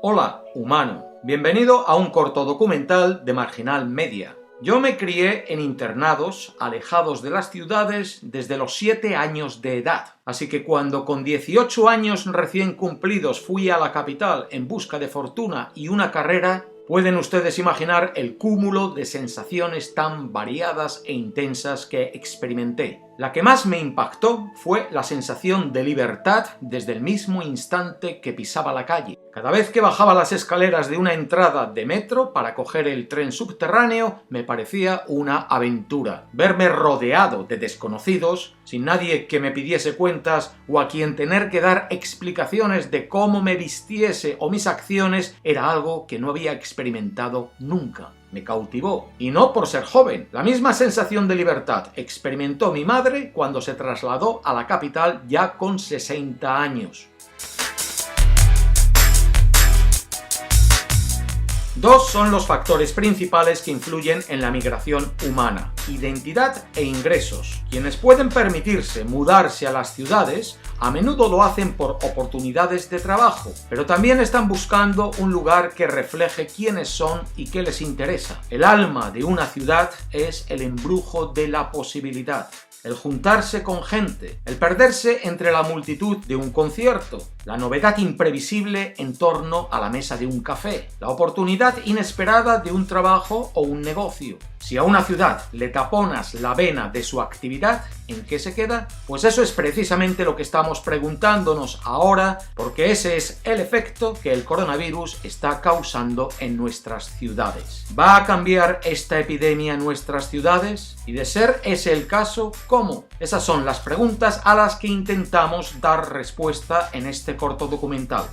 Hola, humano. Bienvenido a un corto documental de Marginal Media. Yo me crié en internados alejados de las ciudades desde los 7 años de edad. Así que cuando con 18 años recién cumplidos fui a la capital en busca de fortuna y una carrera, pueden ustedes imaginar el cúmulo de sensaciones tan variadas e intensas que experimenté. La que más me impactó fue la sensación de libertad desde el mismo instante que pisaba la calle. Cada vez que bajaba las escaleras de una entrada de metro para coger el tren subterráneo, me parecía una aventura. Verme rodeado de desconocidos, sin nadie que me pidiese cuentas o a quien tener que dar explicaciones de cómo me vistiese o mis acciones, era algo que no había experimentado nunca. Me cautivó, y no por ser joven. La misma sensación de libertad experimentó mi madre cuando se trasladó a la capital ya con 60 años. Dos son los factores principales que influyen en la migración humana: identidad e ingresos. Quienes pueden permitirse mudarse a las ciudades a menudo lo hacen por oportunidades de trabajo, pero también están buscando un lugar que refleje quiénes son y qué les interesa. El alma de una ciudad es el embrujo de la posibilidad, el juntarse con gente, el perderse entre la multitud de un concierto, la novedad imprevisible en torno a la mesa de un café, la oportunidad inesperada de un trabajo o un negocio. Si a una ciudad le taponas la vena de su actividad, ¿en qué se queda? Pues eso es precisamente lo que estamos preguntándonos ahora, porque ese es el efecto que el coronavirus está causando en nuestras ciudades. ¿Va a cambiar esta epidemia nuestras ciudades? Y de ser ese el caso, ¿cómo? Esas son las preguntas a las que intentamos dar respuesta en este corto documental.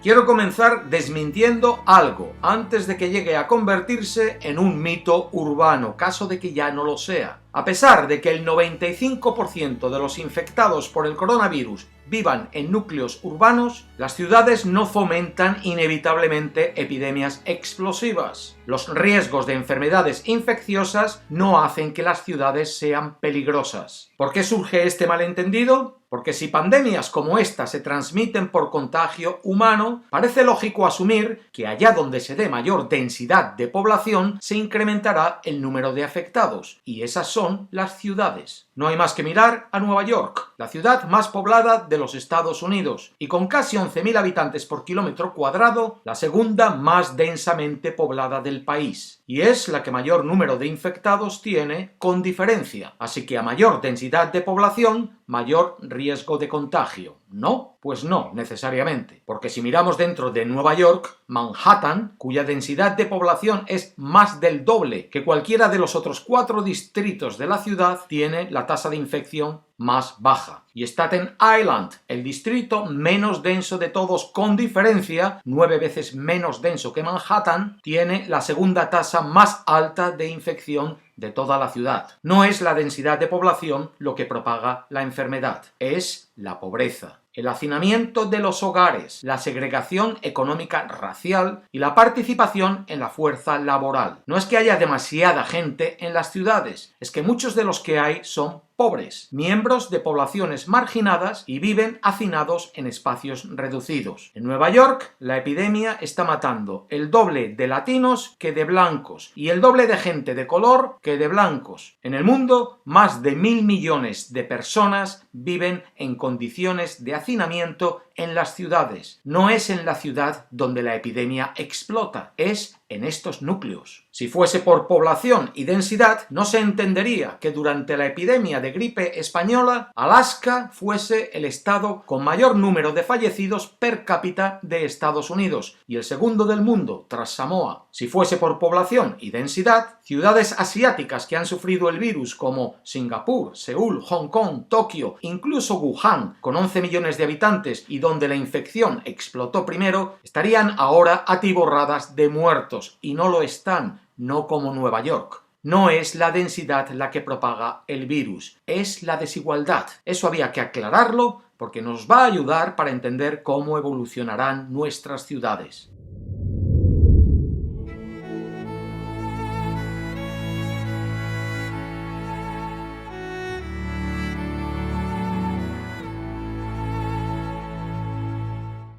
Quiero comenzar desmintiendo algo antes de que llegue a convertirse en un mito urbano, caso de que ya no lo sea. A pesar de que el 95% de los infectados por el coronavirus vivan en núcleos urbanos, las ciudades no fomentan inevitablemente epidemias explosivas. Los riesgos de enfermedades infecciosas no hacen que las ciudades sean peligrosas. ¿Por qué surge este malentendido? Porque si pandemias como esta se transmiten por contagio humano, parece lógico asumir que allá donde se dé mayor densidad de población se incrementará el número de afectados, y esas son las ciudades. No hay más que mirar a Nueva York, la ciudad más poblada de los Estados Unidos, y con casi 11.000 habitantes por kilómetro cuadrado, la segunda más densamente poblada del país. Y es la que mayor número de infectados tiene con diferencia. Así que a mayor densidad de población, mayor riesgo de contagio. ¿No? Pues no, necesariamente. Porque si miramos dentro de Nueva York, Manhattan, cuya densidad de población es más del doble que cualquiera de los otros 4 distritos de la ciudad, tiene la tasa de infección más baja. Y Staten Island, el distrito menos denso de todos con diferencia, 9 veces menos denso que Manhattan, tiene la segunda tasa más alta de infección de toda la ciudad. No es la densidad de población lo que propaga la enfermedad, es la pobreza, el hacinamiento de los hogares, la segregación económica racial y la participación en la fuerza laboral. No es que haya demasiada gente en las ciudades, es que muchos de los que hay son pobres, miembros de poblaciones marginadas y viven hacinados en espacios reducidos. En Nueva York, la epidemia está matando el doble de latinos que de blancos y el doble de gente de color que de blancos. En el mundo, más de 1.000 millones de personas viven en condiciones de hacinamiento en las ciudades. No es en la ciudad donde la epidemia explota, es en estos núcleos. Si fuese por población y densidad, no se entendería que durante la epidemia de gripe española, Alaska fuese el estado con mayor número de fallecidos per cápita de Estados Unidos y el segundo del mundo, tras Samoa. Si fuese por población y densidad, ciudades asiáticas que han sufrido el virus como Singapur, Seúl, Hong Kong, Tokio, incluso Wuhan, con 11 millones de habitantes y donde la infección explotó primero, estarían ahora atiborradas de muertos, y no lo están, no como Nueva York. No es la densidad la que propaga el virus, es la desigualdad. Eso había que aclararlo porque nos va a ayudar para entender cómo evolucionarán nuestras ciudades.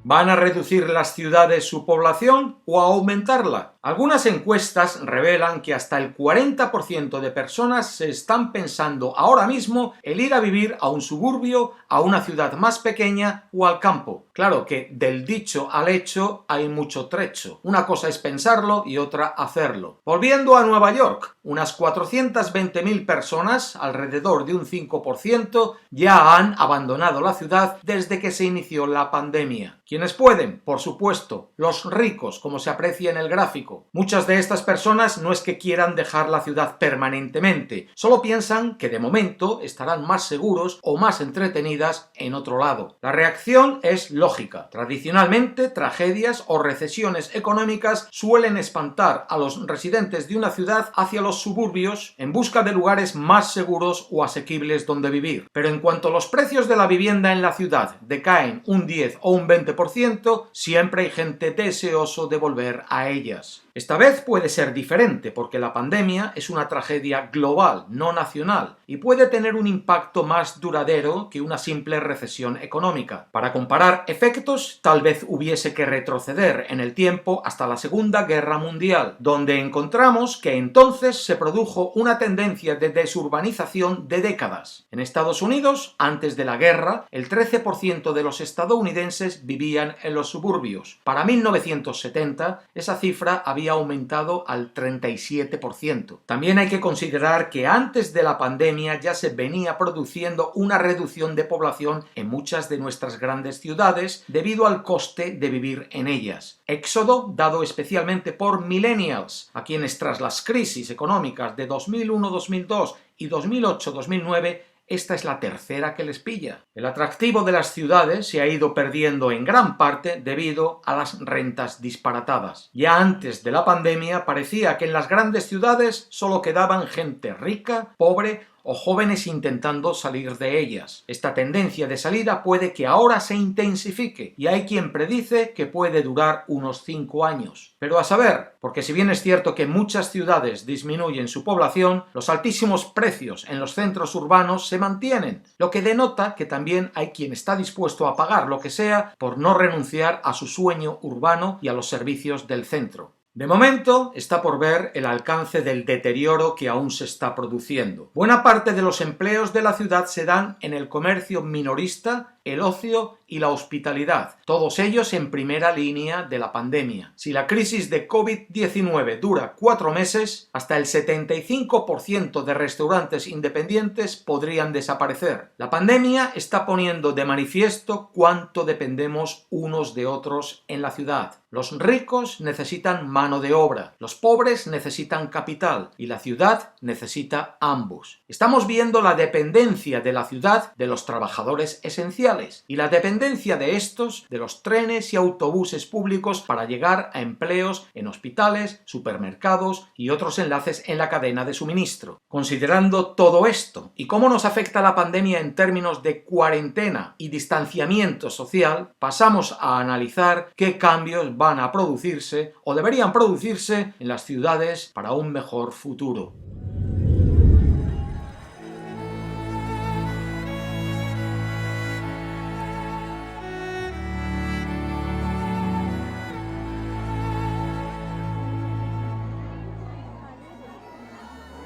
¿Van a reducir las ciudades su población o a aumentarla? Algunas encuestas revelan que hasta el 40% de personas se están pensando ahora mismo el ir a vivir a un suburbio, a una ciudad más pequeña o al campo. Claro que del dicho al hecho hay mucho trecho. Una cosa es pensarlo y otra hacerlo. Volviendo a Nueva York, unas 420.000 personas, alrededor de un 5%, ya han abandonado la ciudad desde que se inició la pandemia. ¿Quiénes pueden? Por supuesto, los ricos, como se aprecia en el gráfico. Muchas de estas personas no es que quieran dejar la ciudad permanentemente, solo piensan que de momento estarán más seguros o más entretenidas en otro lado. La reacción es lógica. Tradicionalmente, tragedias o recesiones económicas suelen espantar a los residentes de una ciudad hacia los suburbios en busca de lugares más seguros o asequibles donde vivir. Pero en cuanto los precios de la vivienda en la ciudad decaen un 10 o un 20%, siempre hay gente deseoso de volver a ellas. Esta vez puede ser diferente porque la pandemia es una tragedia global, no nacional, y puede tener un impacto más duradero que una simple recesión económica. Para comparar efectos, tal vez hubiese que retroceder en el tiempo hasta la Segunda Guerra Mundial, donde encontramos que entonces se produjo una tendencia de desurbanización de décadas. En Estados Unidos, antes de la guerra, el 13% de los estadounidenses vivían en los suburbios. Para 1970, esa cifra había aumentado al 37%. También hay que considerar que antes de la pandemia ya se venía produciendo una reducción de población en muchas de nuestras grandes ciudades debido al coste de vivir en ellas. Éxodo dado especialmente por millennials, a quienes tras las crisis económicas de 2001-2002 y 2008-2009 esta es la tercera que les pilla. El atractivo de las ciudades se ha ido perdiendo en gran parte debido a las rentas disparatadas. Ya antes de la pandemia parecía que en las grandes ciudades solo quedaban gente rica, pobre o jóvenes intentando salir de ellas. Esta tendencia de salida puede que ahora se intensifique y hay quien predice que puede durar unos 5 años. Pero a saber, porque si bien es cierto que muchas ciudades disminuyen su población, los altísimos precios en los centros urbanos se mantienen, lo que denota que también hay quien está dispuesto a pagar lo que sea por no renunciar a su sueño urbano y a los servicios del centro. De momento está por ver el alcance del deterioro que aún se está produciendo. Buena parte de los empleos de la ciudad se dan en el comercio minorista, el ocio y la hospitalidad, todos ellos en primera línea de la pandemia. Si la crisis de COVID-19 dura 4 meses, hasta el 75% de restaurantes independientes podrían desaparecer. La pandemia está poniendo de manifiesto cuánto dependemos unos de otros en la ciudad. Los ricos necesitan mano de obra, los pobres necesitan capital y la ciudad necesita ambos. Estamos viendo la dependencia de la ciudad de los trabajadores esenciales y la dependencia de estos de los trenes y autobuses públicos para llegar a empleos en hospitales, supermercados y otros enlaces en la cadena de suministro. Considerando todo esto y cómo nos afecta la pandemia en términos de cuarentena y distanciamiento social, pasamos a analizar qué cambios van a producirse o deberían producirse en las ciudades para un mejor futuro.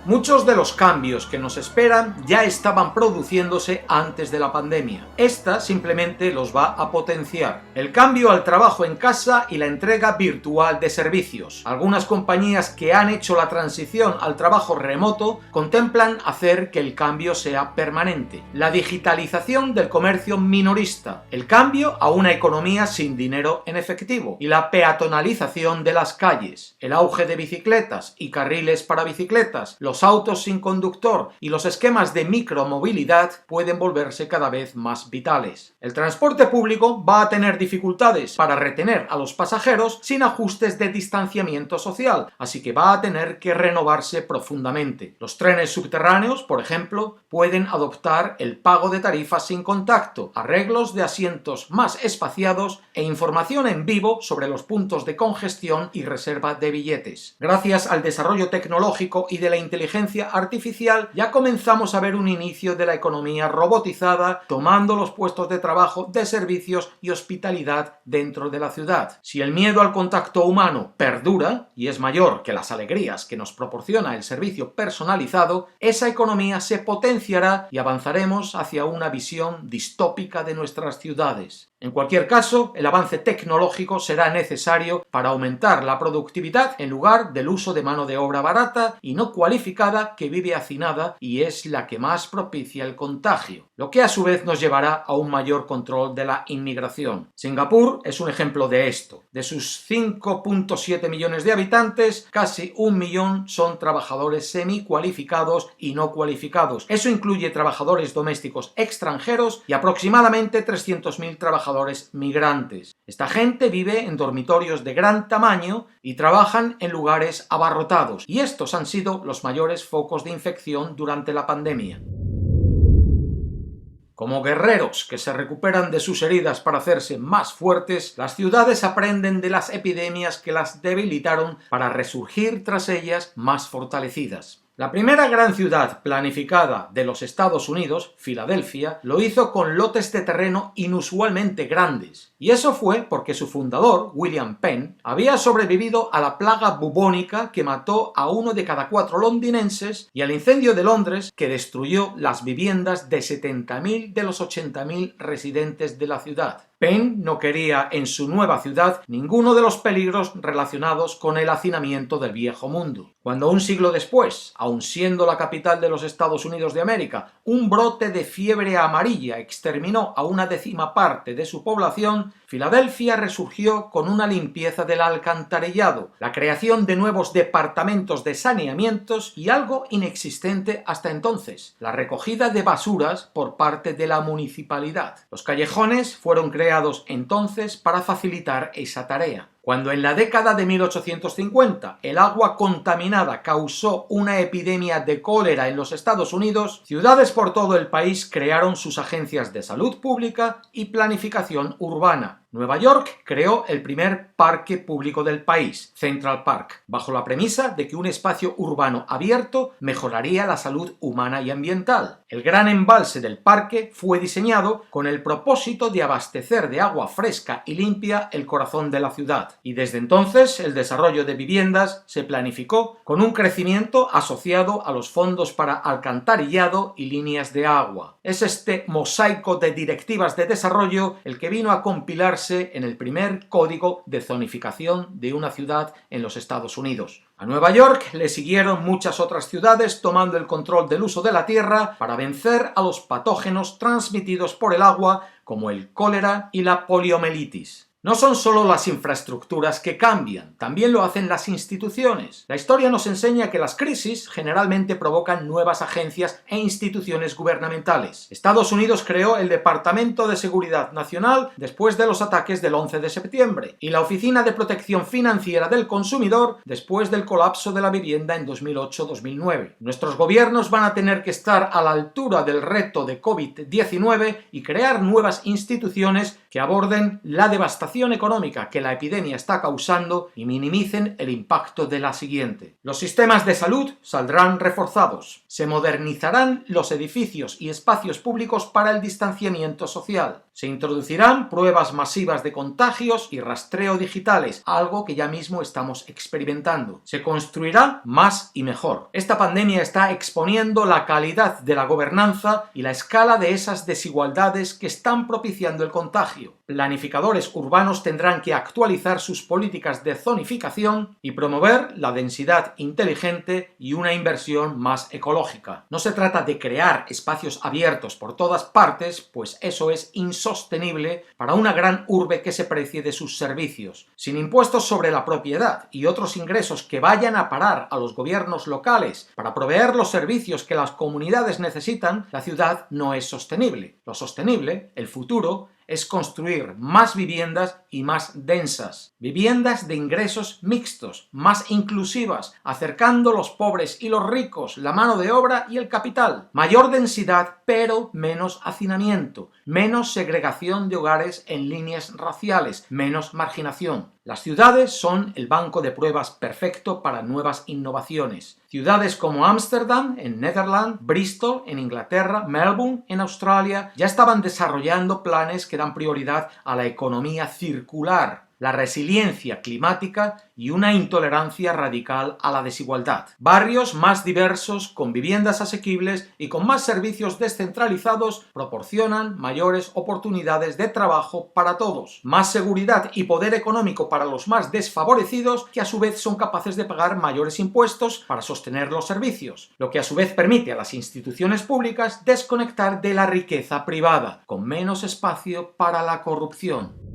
Muchos de los cambios que nos esperan ya estaban produciéndose antes de la pandemia. Esta simplemente los va a potenciar. El cambio al trabajo en casa y la entrega virtual de servicios. Algunas compañías que han hecho la transición al trabajo remoto contemplan hacer que el cambio sea permanente. La digitalización del comercio minorista. El cambio a una economía sin dinero en efectivo. Y la peatonalización de las calles. El auge de bicicletas y carriles para bicicletas. Los los autos sin conductor y los esquemas de micromovilidad pueden volverse cada vez más vitales. El transporte público va a tener dificultades para retener a los pasajeros sin ajustes de distanciamiento social, así que va a tener que renovarse profundamente. Los trenes subterráneos, por ejemplo, pueden adoptar el pago de tarifas sin contacto, arreglos de asientos más espaciados e información en vivo sobre los puntos de congestión y reserva de billetes. Gracias al desarrollo tecnológico y de la inteligencia artificial, ya comenzamos a ver un inicio de la economía robotizada tomando los puestos de trabajo de servicios y hospitalidad dentro de la ciudad. Si el miedo al contacto humano perdura y es mayor que las alegrías que nos proporciona el servicio personalizado, esa economía se potenciará y avanzaremos hacia una visión distópica de nuestras ciudades. En cualquier caso, el avance tecnológico será necesario para aumentar la productividad en lugar del uso de mano de obra barata y no cualificada que vive hacinada y es la que más propicia el contagio, lo que a su vez nos llevará a un mayor control de la inmigración. Singapur es un ejemplo de esto. De sus 5,7 millones de habitantes, casi 1 millón son trabajadores semicualificados y no cualificados. Eso incluye trabajadores domésticos extranjeros y aproximadamente 300.000 trabajadores migrantes. Esta gente vive en dormitorios de gran tamaño y trabajan en lugares abarrotados, y estos han sido los mayores focos de infección durante la pandemia. Como guerreros que se recuperan de sus heridas para hacerse más fuertes, las ciudades aprenden de las epidemias que las debilitaron para resurgir tras ellas más fortalecidas. La primera gran ciudad planificada de los Estados Unidos, Filadelfia, lo hizo con lotes de terreno inusualmente grandes. Y eso fue porque su fundador, William Penn, había sobrevivido a la plaga bubónica que mató a 1 de cada 4 londinenses y al incendio de Londres que destruyó las viviendas de 70.000 de los 80.000 residentes de la ciudad. Penn no quería en su nueva ciudad ninguno de los peligros relacionados con el hacinamiento del viejo mundo. Cuando un siglo después, aun siendo la capital de los Estados Unidos de América, un brote de fiebre amarilla exterminó a 1/10 parte de su población, Filadelfia resurgió con una limpieza del alcantarillado, la creación de nuevos departamentos de saneamientos y algo inexistente hasta entonces, la recogida de basuras por parte de la municipalidad. Los callejones fueron creados entonces para facilitar esa tarea. Cuando en la década de 1850 el agua contaminada causó una epidemia de cólera en los Estados Unidos, ciudades por todo el país crearon sus agencias de salud pública y planificación urbana. Nueva York creó el primer parque público del país, Central Park, bajo la premisa de que un espacio urbano abierto mejoraría la salud humana y ambiental. El gran embalse del parque fue diseñado con el propósito de abastecer de agua fresca y limpia el corazón de la ciudad. Y desde entonces el desarrollo de viviendas se planificó con un crecimiento asociado a los fondos para alcantarillado y líneas de agua. Es este mosaico de directivas de desarrollo el que vino a compilarse en el primer código de zonificación de una ciudad en los Estados Unidos. A Nueva York le siguieron muchas otras ciudades tomando el control del uso de la tierra para vencer a los patógenos transmitidos por el agua como el cólera y la poliomielitis. No son solo las infraestructuras que cambian, también lo hacen las instituciones. La historia nos enseña que las crisis generalmente provocan nuevas agencias e instituciones gubernamentales. Estados Unidos creó el Departamento de Seguridad Nacional después de los ataques del 11 de septiembre y la Oficina de Protección Financiera del Consumidor después del colapso de la vivienda en 2008-2009. Nuestros gobiernos van a tener que estar a la altura del reto de COVID-19 y crear nuevas instituciones que aborden la devastación económica que la epidemia está causando y minimicen el impacto de la siguiente. Los sistemas de salud saldrán reforzados. Se modernizarán los edificios y espacios públicos para el distanciamiento social. Se introducirán pruebas masivas de contagios y rastreo digitales, algo que ya mismo estamos experimentando. Se construirá más y mejor. Esta pandemia está exponiendo la calidad de la gobernanza y la escala de esas desigualdades que están propiciando el contagio. desarrollo. Planificadores urbanos tendrán que actualizar sus políticas de zonificación y promover la densidad inteligente y una inversión más ecológica. No se trata de crear espacios abiertos por todas partes, pues eso es insostenible para una gran urbe que se precie de sus servicios. Sin impuestos sobre la propiedad y otros ingresos que vayan a parar a los gobiernos locales para proveer los servicios que las comunidades necesitan, la ciudad no es sostenible. Lo sostenible, el futuro, es construir más viviendas y más densas. Viviendas de ingresos mixtos, más inclusivas, acercando los pobres y los ricos, la mano de obra y el capital. Mayor densidad, pero menos hacinamiento, menos segregación de hogares en líneas raciales, menos marginación. Las ciudades son el banco de pruebas perfecto para nuevas innovaciones. Ciudades como Ámsterdam, en Netherlands, Bristol, en Inglaterra, Melbourne, en Australia, ya estaban desarrollando planes que dan prioridad a la economía circular, la resiliencia climática y una intolerancia radical a la desigualdad. Barrios más diversos, con viviendas asequibles y con más servicios descentralizados proporcionan mayores oportunidades de trabajo para todos, más seguridad y poder económico para los más desfavorecidos, que a su vez son capaces de pagar mayores impuestos para sostener los servicios, lo que a su vez permite a las instituciones públicas desconectar de la riqueza privada, con menos espacio para la corrupción.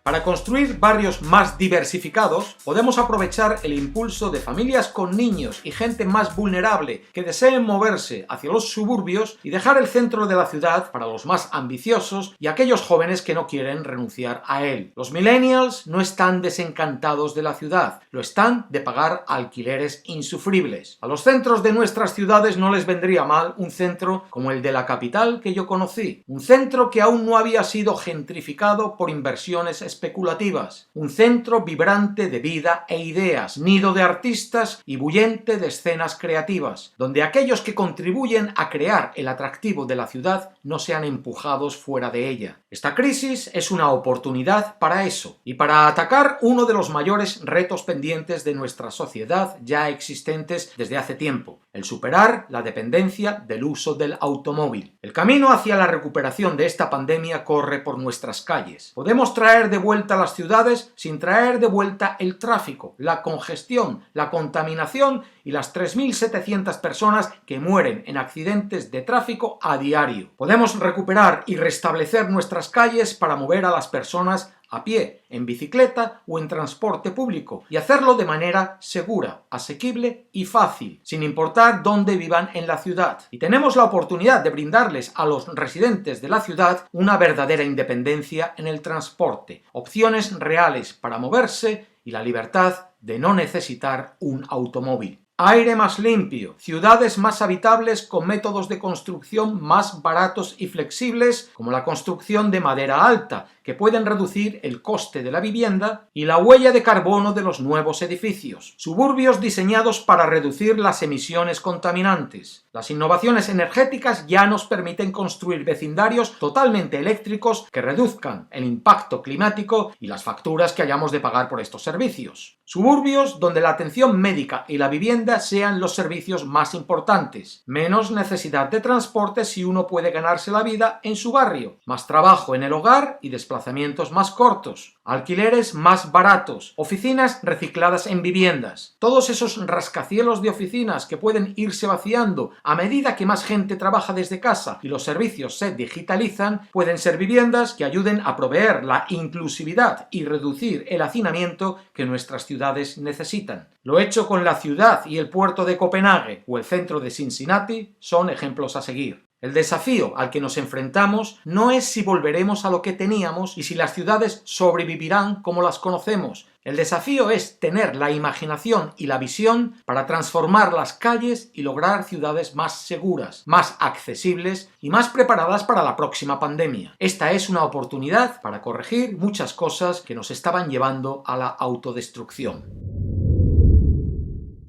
Para construir barrios más diversificados, podemos aprovechar el impulso de familias con niños y gente más vulnerable que deseen moverse hacia los suburbios y dejar el centro de la ciudad para los más ambiciosos y aquellos jóvenes que no quieren renunciar a él. Los millennials no están desencantados de la ciudad, lo están de pagar alquileres insufribles. A los centros de nuestras ciudades no les vendría mal un centro como el de la capital que yo conocí, un centro que aún no había sido gentrificado por inversiones especulativas, un centro vibrante de vida e ideas, nido de artistas y bullente de escenas creativas, donde aquellos que contribuyen a crear el atractivo de la ciudad no sean empujados fuera de ella. Esta crisis es una oportunidad para eso, y para atacar uno de los mayores retos pendientes de nuestra sociedad ya existentes desde hace tiempo, el superar la dependencia del uso del automóvil. El camino hacia la recuperación de esta pandemia corre por nuestras calles. Podemos traer de vuelta las ciudades sin traer de vuelta el tráfico, la congestión, la contaminación y las 3.700 personas que mueren en accidentes de tráfico a diario. Podemos recuperar y restablecer nuestras calles para mover a las personas a pie, en bicicleta o en transporte público, y hacerlo de manera segura, asequible y fácil, sin importar dónde vivan en la ciudad. Y tenemos la oportunidad de brindarles a los residentes de la ciudad una verdadera independencia en el transporte, opciones reales para moverse y la libertad de no necesitar un automóvil. Aire más limpio, ciudades más habitables con métodos de construcción más baratos y flexibles, como la construcción de madera alta, que pueden reducir el coste de la vivienda y la huella de carbono de los nuevos edificios. Suburbios diseñados para reducir las emisiones contaminantes. Las innovaciones energéticas ya nos permiten construir vecindarios totalmente eléctricos que reduzcan el impacto climático y las facturas que hayamos de pagar por estos servicios. Suburbios donde la atención médica y la vivienda sean los servicios más importantes. Menos necesidad de transporte si uno puede ganarse la vida en su barrio. Más trabajo en el hogar y desplazamientos más cortos. Alquileres más baratos. Oficinas recicladas en viviendas. Todos esos rascacielos de oficinas que pueden irse vaciando a medida que más gente trabaja desde casa y los servicios se digitalizan, pueden ser viviendas que ayuden a proveer la inclusividad y reducir el hacinamiento que nuestras ciudades necesitan. Lo hecho con la ciudad y el puerto de Copenhague o el centro de Cincinnati son ejemplos a seguir. El desafío al que nos enfrentamos no es si volveremos a lo que teníamos y si las ciudades sobrevivirán como las conocemos. El desafío es tener la imaginación y la visión para transformar las calles y lograr ciudades más seguras, más accesibles y más preparadas para la próxima pandemia. Esta es una oportunidad para corregir muchas cosas que nos estaban llevando a la autodestrucción.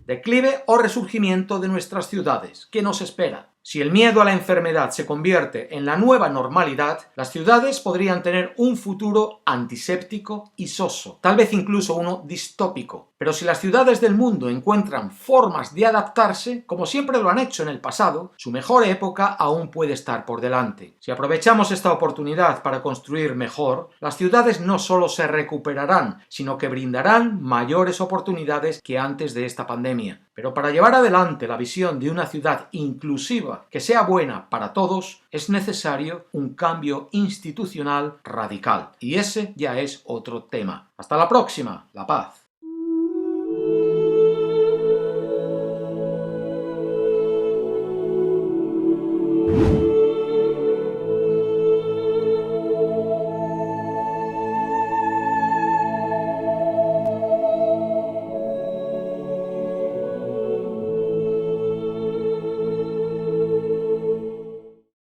Declive o resurgimiento de nuestras ciudades. ¿Qué nos espera? Si el miedo a la enfermedad se convierte en la nueva normalidad, las ciudades podrían tener un futuro antiséptico y soso, tal vez incluso uno distópico. Pero si las ciudades del mundo encuentran formas de adaptarse, como siempre lo han hecho en el pasado, su mejor época aún puede estar por delante. Si aprovechamos esta oportunidad para construir mejor, las ciudades no solo se recuperarán, sino que brindarán mayores oportunidades que antes de esta pandemia. Pero para llevar adelante la visión de una ciudad inclusiva que sea buena para todos, es necesario un cambio institucional radical. Y ese ya es otro tema. Hasta la próxima. La paz.